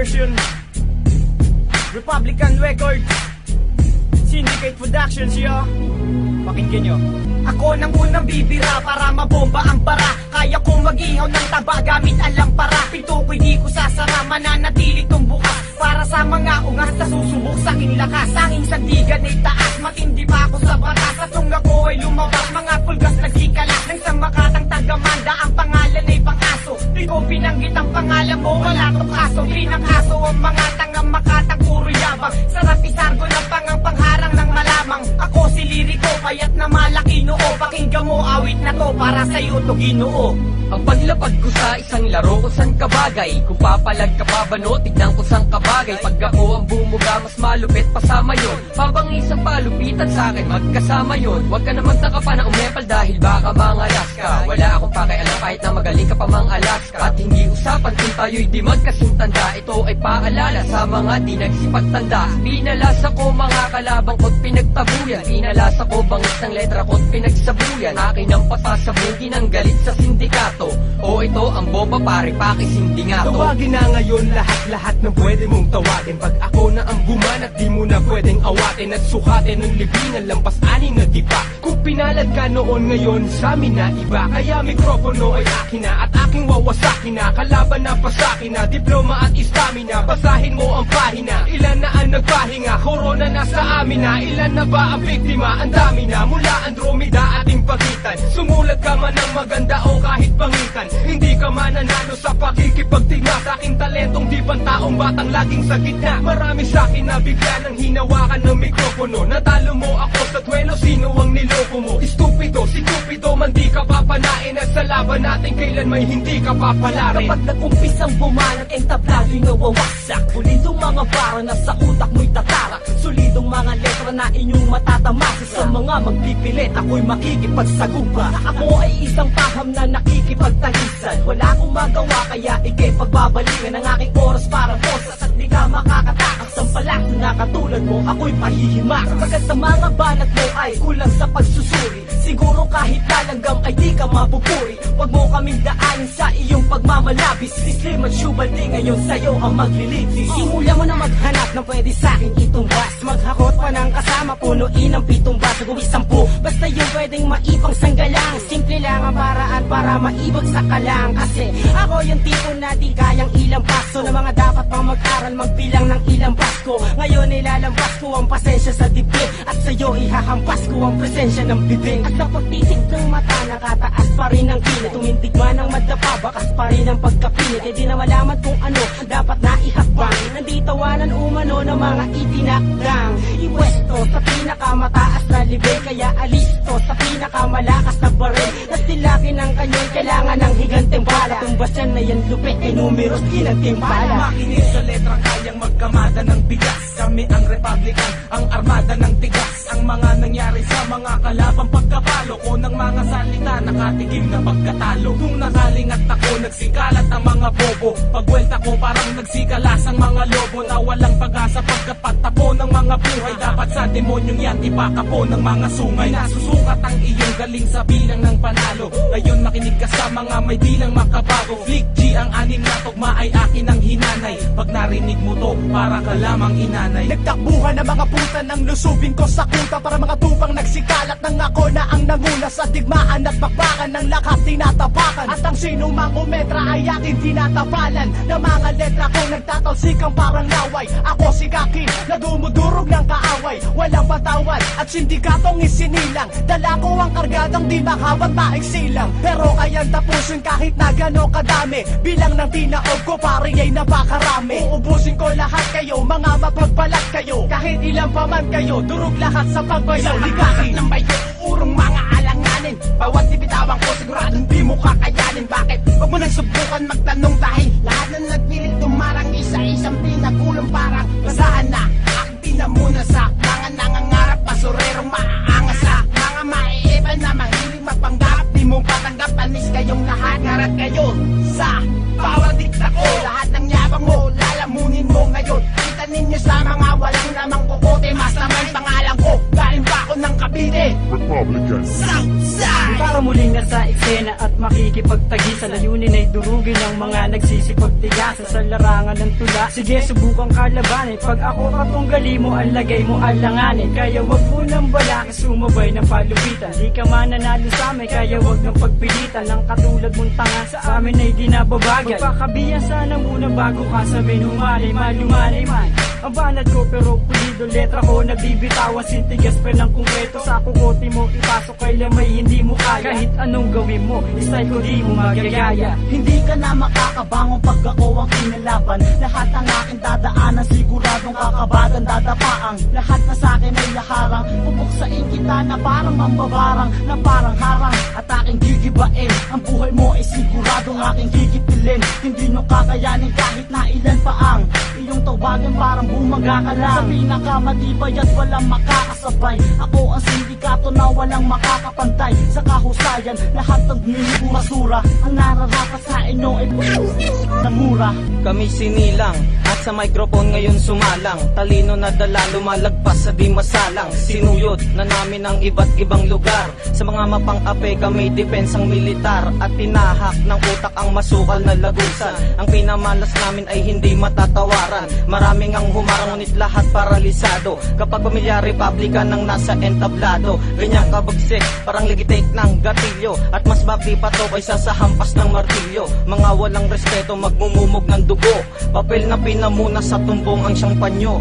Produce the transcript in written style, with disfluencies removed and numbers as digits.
version. Republican Records, Syndicate Productions, yo. Pakinggan nyo. Ako nang unang bibira para mabomba ang bara. Kaya kong mag-ihaw ng taba gamit ang lampara. Pinto ko'y di ko sasara, mananatili tong bukas. Para sa mga ungas na susubok sa aking lakas. Tanging sandigan ay taas, matindi pa ako sa batas. Sa tunga ko ay lumabas, mga pulgas nagsikalas. Nang sa makatang tagamanda, ang pangalan ay pang-aso. Di ko binanggit ang pangalan mo, wala tong kaso. Pinang-aso ang mga tangang makatang puro yabang. Sarap isargo ng pangharang ng malamang. Ako si Liriko, payat na malaki noo. Pakinggan mo awit na to, para sa'yo to Ginoo. Ang paglapag ko sa isang laro kung saan kabagay. Kung papalag ka pa ba no, tignan ko saan kabagay. Pag ako ang bumuga, mas malupit pasama yon. Habang isang palupitan sa akin, magkasama yon. Huwag ka naman taka pa na umepal dahil baka mangalas ka. Wala akong pakialam kahit na magaling ka pa mang Alaska. At hindi usapan kung tayo'y di magkasintanda. Ito ay paalala sa mga di nagsipagtanda. Pinalas ako mga kalabang ko't pinagtabuyan. Pinalas ako bangis ng letra ko't pinagsabuyan. Akin ang pasasabugin ang galit sa sindikato. O ito ang bomba pare, pakisindi nga to. Tawagin na ngayon lahat-lahat ng pwede mong tawagin. Pag ako na ang buman at di mo na pwedeng awatin. At sukatin ng libingan, lampas-anin na diba. Kung pinalad ka noon ngayon, sa amin na iba. Kaya mikropono ay akin na at aking wawasakin na. Kalaban na pasakin na, diploma at istamina. Basahin mo ang pahina, ilan na ang nagpahinga. Corona na sa amin na, ilan na ba ang biktima? Ang dami na, mula Andromeda ating pagitan. Sumulat ka man ng maganda o kahit pangitan, hindi ka mananalo sa pakikipagtigma. Sa aking talentong di pantaong batang laging sa gitna. Marami sa akin na bigla nang hinawakan ng mikropono. Natalo mo ako sa duelo, sino ang niloko mo? Estupido, si Cupido man di ka papanain. At sa laban natin kailan may hindi ka papalarin. Kapag nag-umpisang bumanat, entablado nawawasak. Pulidong mga bara na sa utak mo'y tatarak. Solidong mga letra na inyong matatamasa. Sa mga magpipilit, ako'y makikipagsagupa. Ako ay isang paham na nakikipagtangisan. Wala akong magawa kaya ikay pagbabalikan ang aking oras para bosas. At di ka makakatakas ang palak na katulad mo, ako'y pahihimak. Pagkat sa mga banat mo ay kulang sa pagsusuri. Siguro kahit lalanggam ay di ka mapupuri. Huwag mo kaming daanin sa iyong pagmamalabis. Si Slim at Shubaldi ngayon sa'yo ang maglilitis. Simula mo na maghanap ng pwede sa'kin itumbas. Maghakot pa ng kasama, punuin ang 7 baso, gawin 10. Basta yung pwedeng maipang sanggalang. Simple lang ang paraan para maibag sa kalang. Kasi ako yung tipo na di kayang ilang paso na mga dapat pang mag-aral magbilang ng ilang Pasko. Ngayon ilalabas ko ang pasensya sa dibdib. At sa'yo ihahampas ko ang presensya ng bibig. At sa pagtitig ng mata, nakataas pa rin ang kilit. Tumintig man ang madapa, bakas pa rin ang pagkapilit. E di na malaman kung ano ang dapat na ihakbang. Nanditawanan umano ng mga itinakdang. Iwesto sa pinakamataas na libel, kaya alisto sa pinakamalakas na baril. Nastilakin ng kanyon, kailangan ng higanteng bala. Tumbas yan na yan lupit, kay numeros ginantimpala. Makinig sa letra, kayang magkamada ng bigas. Kami ang Republican, ang armada ng tigas. Ang mga nangyari sa mga kalabang pagkapalo ko ng mga salita, nakatigim na pagkatalo. Kung nakalingat ako, nagsikalat ang mga bobo. Pagwelta ko parang nagsikalas ang mga lobo na walang pag-asa pagkat pagtapo ng mga buhay. Dapat sa demonyong yan, ipakapo ng mga sungay. Nasusukat ang iyong galing sa bilang ng panalo. Ngayon makinig ka sa mga may bilang makabago. Flick G ang anim na tugma ay akin ang hinanay. Pag narinig mo to, para ka lamang inanay. Nagtakbuhan ng mga puta ng lusubin ko sa kuta. Para mga tupang nagsikalat ng ako na ang nanguna sa digmaan at bakbakan ng lakas tinatapakan. At ang sinumang umetra ay aking tinatapalan. Na mga letra ko nagtatalsikang parang laway. Ako si Kakin na dumudurog ng kaaway. Walang patawad at sindikatong isinilang. Dala ko ang kargadang di makawat maigsilang. Pero kayang tapusin kahit na gano'ng kadami. Bilang ng tinaog ko pare ay napakarami. Uubusin ko lahat kayo, mga mapagbalat kayo. Kahit ilang pa man kayo, durog lahat sa pagbayaw. Ligasin ng bayo, urong mga alanganin. Bawat ibitawan ko siguradong di mo kakayanin. Bakit? Huwag mo nang subukan magtanong dahil lahat na nagpilit tumarang isa-isang pinagulong parang basahan na. Akti na muna sa mga nangangarap, basurerong maaangas sa mga maiiba na mahilig mapanggap. Di mo patanggap, panis kayong lahat. Ngarat kayo sa bawat dikta ko. Lahat ng yabang mo, lalamunin mo ngayon. Kita ninyo sa mga walang namang kukote. Mas naman pangalan ko, galing pa ako ng Cavite. Republican. Para muling nasa eksena at makikipagtagi sa layunin ay durugin ang mga nagsisipagtigasan sa larangan ng tula. Sige, subukang kalabanin. Pag ako katunggali mo, ang lagay mo alanganin. Kaya wag mo nang balaki sumabay ng palupitan. Di ka mananalo sa amin, kaya wag nang pagpilitan. Ang katulad mong tanga sa amin ay di nababagal. Magpakabiyan sana muna bago ka sabihin humanay, malumanay man. Ang banat ko pero pulido, letra ko nabibitawan. Sintigas pa ng konkreto sa kukote mo. Ipasok kay lamay, hindi mo kaya. Kahit anong gawin mo, style ko di mo magagaya. Hindi ka na makakabangon pag ako ang kinalaban. Lahat ang aking dadaanan, siguradong kakabagan dadapaang. Lahat na sa'kin ay laharang, pupuksain kita na parang mambabarang, na parang harang, at aking gigibain. Ang buhay mo ay siguradong aking gigipilin. Hindi nyo kakayanin kahit na ilan pa ang iyong tawagan, parang bumaga ka lang. Sa pinakamatibay at walang makakasabay, ako ang sindikato na walang makakapantay. Sa kahusayan, lahat ng minibura-sura. Ang nararapat sa inyo ay na mura. Kami sinilang at sa microphone ngayon sumalang. Talino na dala lumalagpas sa di masalang. Sinuyod na namin ang iba't ibang lugar. Sa mga mapang-ape kami depensang militar. At tinahak ng utak ang masukal na lagusan. Ang pinamalas namin ay hindi matatawaran. Maraming ang humarang ngunit lahat paralisado. Kapag pamilya republican ang nasa entablado, ganyang kabagsik parang ligitik ng gatilyo. At mas mabdi pa to kaysa sa hampas ng martilyo. Mga walang respeto magmumumog ng dugo. Papel na pinamuna sa tumbong ang siyang panyo.